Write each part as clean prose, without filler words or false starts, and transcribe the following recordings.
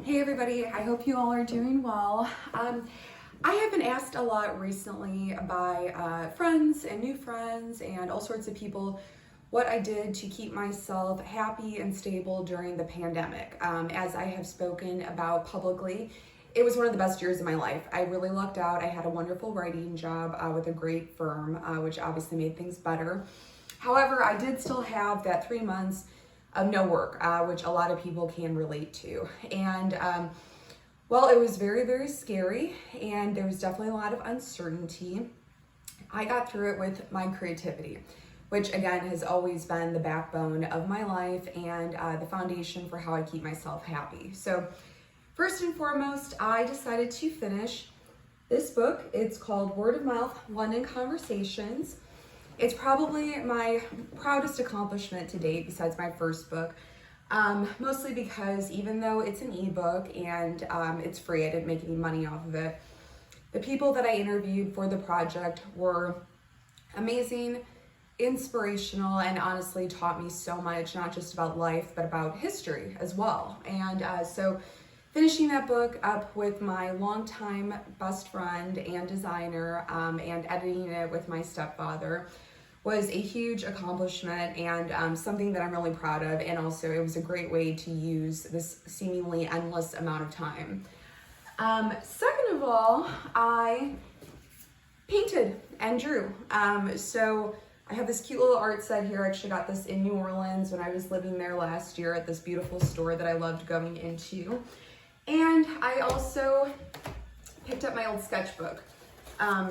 Hey everybody, I hope you all are doing well. I have been asked a lot recently by friends and new friends and all sorts of people what I did to keep myself happy and stable during the pandemic. As I have spoken about publicly, it was one of the best years of my life. I really lucked out. I had a wonderful writing job with a great firm, which obviously made things better. However, I did still have that 3 months of no work, which a lot of people can relate to. And well, it was very, very scary, and there was definitely a lot of uncertainty. I got through it with my creativity, which again has always been the backbone of my life and the foundation for how I keep myself happy. So first and foremost, I decided to finish this book. It's called Word of Mouth London Conversations. It's probably my proudest accomplishment to date besides my first book, mostly because even though it's an ebook and it's free, I didn't make any money off of it, the people that I interviewed for the project were amazing, inspirational, and honestly taught me so much, not just about life, but about history as well. And so finishing that book up with my longtime best friend and designer and editing it with my stepfather was a huge accomplishment and something that I'm really proud of. And also it was a great way to use this seemingly endless amount of time. Second of all, I painted and drew. So I have this cute little art set here. I actually got this in New Orleans when I was living there last year at this beautiful store that I loved going into. And I also picked up my old sketchbook.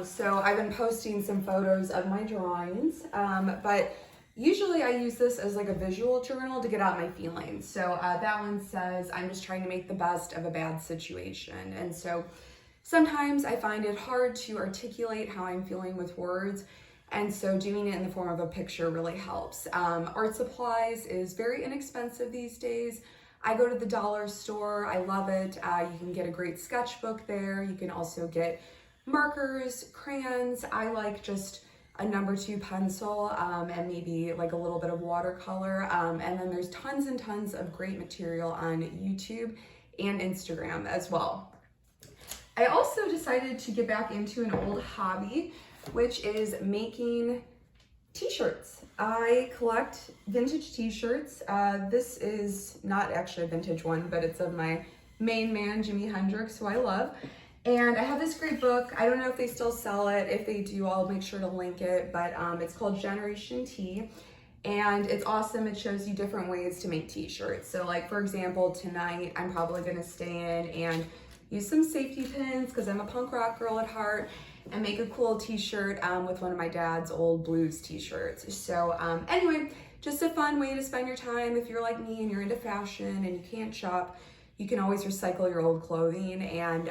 So I've been posting some photos of my drawings, but usually I use this as like a visual journal to get out my feelings. So that one says, I'm just trying to make the best of a bad situation. And so sometimes I find it hard to articulate how I'm feeling with words. And so doing it in the form of a picture really helps. Art supplies is very inexpensive these days. I go to the dollar store. I love it. You can get a great sketchbook there. You can also get markers, crayons. I like just a number 2 pencil and maybe like a little bit of watercolor. And then there's tons and tons of great material on YouTube and Instagram as well. I also decided to get back into an old hobby, which is making t-shirts. I collect vintage t-shirts. This is not actually a vintage one, but it's of my main man, Jimi Hendrix, who I love. And I have this great book. I don't know if they still sell it. If they do, I'll make sure to link it. But it's called Generation T. And it's awesome. It shows you different ways to make t-shirts. So like, for example, tonight, I'm probably gonna stay in and use some safety pins because I'm a punk rock girl at heart and make a cool t-shirt with one of my dad's old blues t-shirts. So anyway, just a fun way to spend your time. If you're like me and you're into fashion and you can't shop, you can always recycle your old clothing. And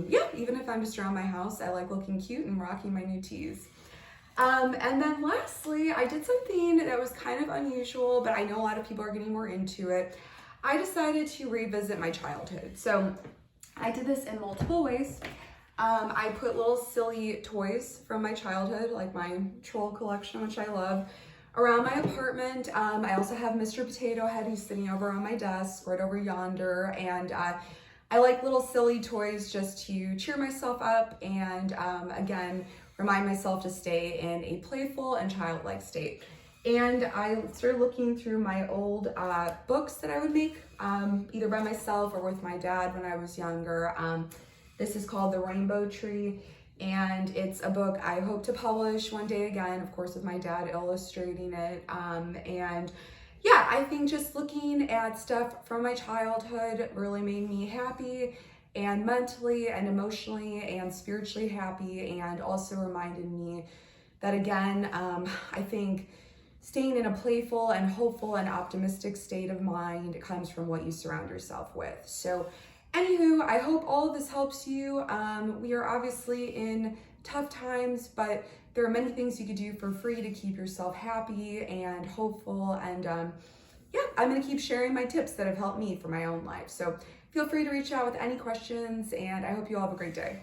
yeah, even if I'm just around my house, I like looking cute and rocking my new tees. And then lastly, I did something that was kind of unusual, but I know a lot of people are getting more into it. I decided to revisit my childhood. So I did this in multiple ways. I put little silly toys from my childhood, like my troll collection, which I love, around my apartment. I also have Mr. Potato Head. He's sitting over on my desk, right over yonder. And I like little silly toys just to cheer myself up and again, remind myself to stay in a playful and childlike state. And I started looking through my old books that I would make either by myself or with my dad when I was younger. This is called The Rainbow Tree, and it's a book I hope to publish one day again, of course, with my dad illustrating it. And yeah, I think just looking at stuff from my childhood really made me happy and mentally and emotionally and spiritually happy, and also reminded me that again, I think staying in a playful and hopeful and optimistic state of mind comes from what you surround yourself with. So anywho, I hope all of this helps you. We are obviously in tough times, but there are many things you could do for free to keep yourself happy and hopeful. And yeah, I'm gonna keep sharing my tips that have helped me for my own life. So feel free to reach out with any questions, and I hope you all have a great day.